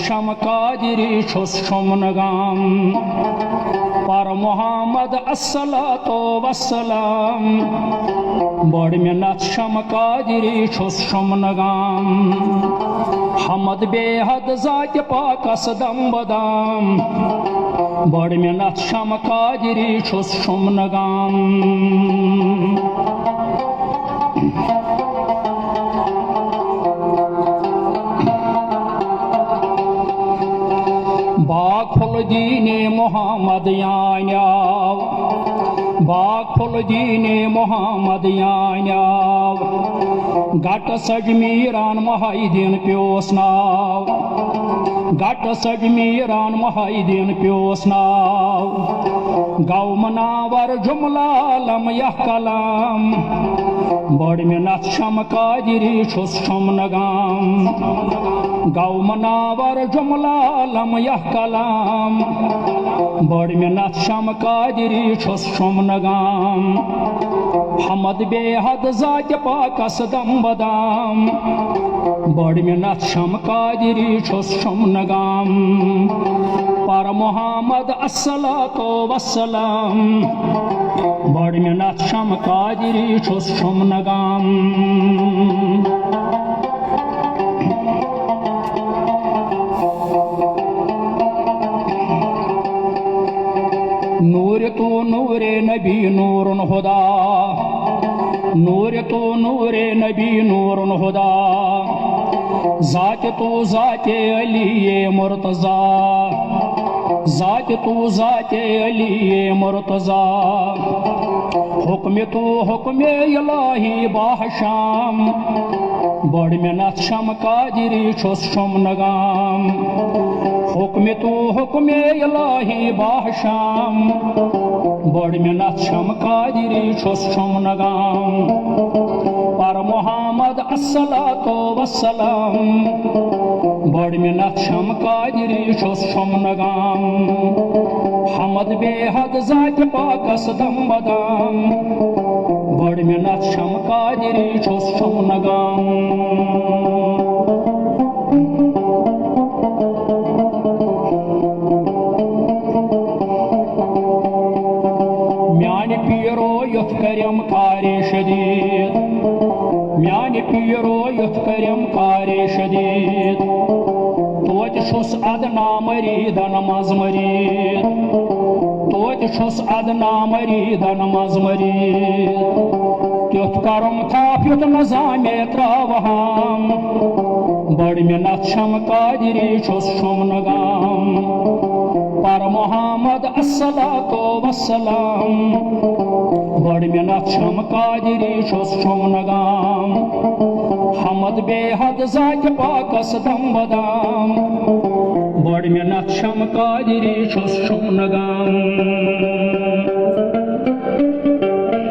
शम कादिरी छुस शुमनगाम पर मोहम्मद अस्सलातो वस्सलाम बड़ मिन्नत शम कादिरी छुस शुमनगाम हमद बेहद जात पाक असदम बदाम बड़ मिन्नत शम कादिरी छुस शुमनगाम बाखुल दीने मोहम्मद यान्याव बाखुल दीने मोहम्मद यान्याव गट सजमीरान महादीन प्योस नाव गट सजमीरान महादीन प्योस नाव गौ मनावर जुमला लम यह कलाम बड़ मिन्नत शम कादिरी छुस शुमनगाम गौ मनावर जुमला लम यह कलाम बड़ मिन्नत शम कादिरी छुस शुमनगाम हमद बेहद जात पाक असदम बदाम बड़ मिन्नत शम कादिरी छुस शुमनगाम पर मोहम्मद अस्सलातो वस्सलाम बड़ मिन्नत शम कादिरी छुस शुमनगाम नूर तो नूरे नबी नूरुन हुदा नूर तो नूरे नबी नूरुन हुदा जात तो जाते अली मुर्तजा जात तो जाते अली मुर्तजा हुक्म तो हुक्म इलाही बाहशाम बड़ मिन्नत शम कादिरी छुस शुमनगाम हुक्म तो हुक्म इलाही बाहशाम बड़ मिन्नत शम कादिरी छुस शुमनगाम पर मोहम्मद अस्सलातो वस्सलाम बड़ मिन्नत शम कादिरी छुस शुमनगाम हमद बेहद जात पाक असदम बदाम बड़ मिन्नत शम कादिरी छुस शुमनगाम म्यान पीरो युथ करम कारे शदीद म्यान पीरो युथ करम कारे शदीद तोत छुस अदना मरीदन मज मरीद तोत छुस अदना मरीदन मज मरीद त्युथ करम थाप युथ नजामे त्रावहाम बड़ मिन्नत शम कादिरी छुस शुमनगाम पर मोहम्मद अस्सलातो वस्सलाम बड़ मिन्नत शम कादिरी छुस शुमनगाम हमद बेहद जात पाक असदम बदाम बड़ मिन्नत शम कादिरी छुस शुमनगाम